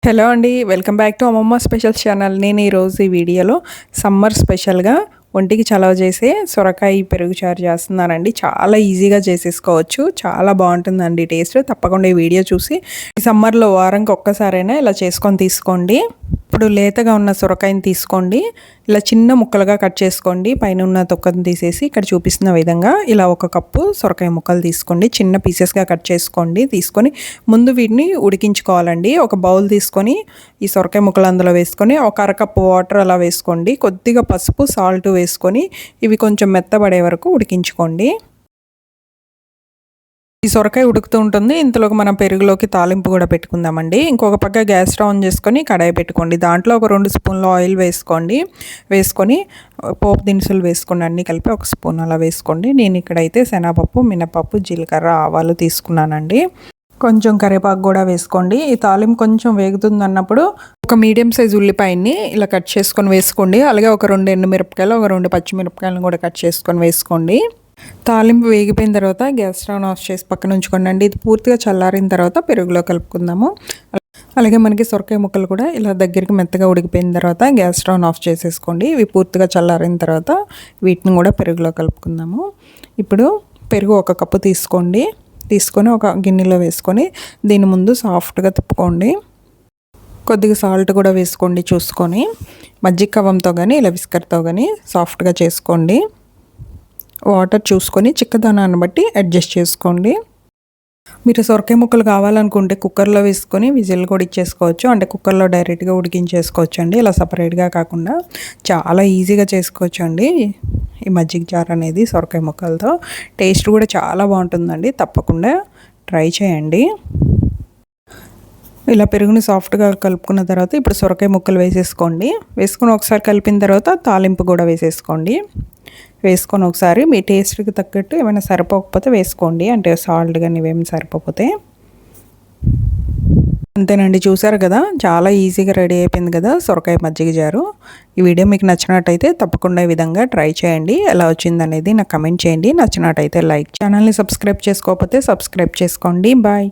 Hello అండి, welcome back to అమ్మమ్మ special channel. నేను ఈరోజు ఈ వీడియోలో సమ్మర్ స్పెషల్గా ఒంటికి చలవ చేసే సొరకాయ పెరుగు చారు చేస్తున్నానండి. చాలా ఈజీగా చేసేసుకోవచ్చు, చాలా బాగుంటుందండి టేస్ట్. తప్పకుండా ఈ వీడియో చూసి ఈ సమ్మర్లో వారంకి ఒక్కసారైనా ఇలా చేసుకొని తీసుకోండి. ఇప్పుడు లేతగా ఉన్న సొరకాయని తీసుకోండి, ఇలా చిన్న ముక్కలుగా కట్ చేసుకోండి. పైన ఉన్న తొక్కను తీసేసి ఇక్కడ చూపిస్తున్న విధంగా ఇలా 1 కప్పు సొరకాయ ముక్కలు తీసుకోండి, చిన్న పీసెస్గా కట్ చేసుకోండి. తీసుకొని ముందు వీటిని ఉడికించుకోవాలండి. ఒక బౌల్ తీసుకొని ఈ సొరకాయ ముక్కలు అందులో వేసుకొని 1 అరకప్పు వాటర్ అలా వేసుకోండి. కొద్దిగా పసుపు, సాల్ట్ వేసుకొని ఇవి కొంచెం మెత్తబడే వరకు ఉడికించుకోండి. ఈ సొరకాయ ఉడుకుతూ ఉంటుంది, ఇంతలోకి మనం పెరుగులోకి తాలింపు కూడా పెట్టుకుందామండి. ఇంకొక పక్క గ్యాస్ స్టవ్ ఆన్ చేసుకొని కడాయి పెట్టుకోండి. దాంట్లో ఒక 2 స్పూన్ల ఆయిల్ వేసుకోండి. వేసుకొని పోపు దినుసులు వేసుకోండి, అన్నీ కలిపి 1 స్పూన్ అలా వేసుకోండి. నేను ఇక్కడైతే శనగపప్పు, మినపప్పు, జీలకర్ర, ఆవాలు తీసుకున్నానండి. కొంచెం కరివేపాకు కూడా వేసుకోండి. ఈ తాలింపు కొంచెం వేగుతుంది అన్నప్పుడు ఒక మీడియం సైజ్ ఉల్లిపాయని ఇలా కట్ చేసుకొని వేసుకోండి. అలాగే ఒక 2 ఎండుమిరపకాయలు, ఒక 2 పచ్చిమిరపకాయలను కూడా కట్ చేసుకొని వేసుకోండి. తాలింపు వేగిపోయిన తర్వాత గ్యాస్ స్టవ్ ఆఫ్ చేసి పక్కన ఉంచుకోండి. ఇది పూర్తిగా చల్లారిన తర్వాత పెరుగులో కలుపుకుందాము. అలాగే మనకి సొరకాయ ముక్కలు కూడా ఇలా దగ్గరికి మెత్తగా ఉడికిపోయిన తర్వాత గ్యాస్ స్టవ్ ఆఫ్ చేసేసుకోండి. ఇవి పూర్తిగా చల్లారిన తర్వాత వీటిని కూడా పెరుగులో కలుపుకుందాము. ఇప్పుడు పెరుగు 1 కప్పు తీసుకోండి. తీసుకొని ఒక గిన్నెలో వేసుకొని దీని ముందు సాఫ్ట్గా తిప్పుకోండి. కొద్దిగా సాల్ట్ కూడా వేసుకోండి చూసుకొని. మజ్జిగ కవ్వంతో కానీ ఇలా విస్కర్తో కానీ సాఫ్ట్గా చేసుకోండి. వాటర్ చూసుకొని చిక్కదనాన్ని బట్టి అడ్జస్ట్ చేసుకోండి. మీరు సొరకాయ ముక్కలు కావాలనుకుంటే కుక్కర్లో వేసుకొని విజిల్ కూడా ఇచ్చేసుకోవచ్చు. అంటే కుక్కర్లో డైరెక్ట్గా ఉడికించేసుకోవచ్చు అండి, ఇలా సపరేట్గా కాకుండా. చాలా ఈజీగా చేసుకోవచ్చు అండి ఈ మజ్జిగ చారు అనేది సొరకాయ ముక్కలతో. టేస్ట్ కూడా చాలా బాగుంటుందండి, తప్పకుండా ట్రై చేయండి. ఇలా పెరుగుని సాఫ్ట్గా కలుపుకున్న తర్వాత ఇప్పుడు సొరకాయ ముక్కలు వేసేసుకోండి. వేసుకొని ఒకసారి కలిపిన తర్వాత తాలింపు కూడా వేసేసుకోండి. వేసుకొని ఒకసారి మీ టేస్ట్కి తగ్గట్టు ఏమైనా సరిపోకపోతే వేసుకోండి, అంటే సాల్ట్ కానీ ఇవేమి సరిపోతే. అంతేనండి, చూసారు కదా, చాలా ఈజీగా రెడీ అయిపోయింది కదా సొరకాయ మజ్జిగ జారు. ఈ వీడియో మీకు నచ్చినట్టయితే తప్పకుండా ఈ విధంగా ట్రై చేయండి. ఎలా వచ్చిందనేది నాకు కమెంట్ చేయండి. నచ్చినట్టయితే లైక్, ఛానల్ని సబ్స్క్రైబ్ చేసుకోకపోతే సబ్స్క్రైబ్ చేసుకోండి. బాయ్.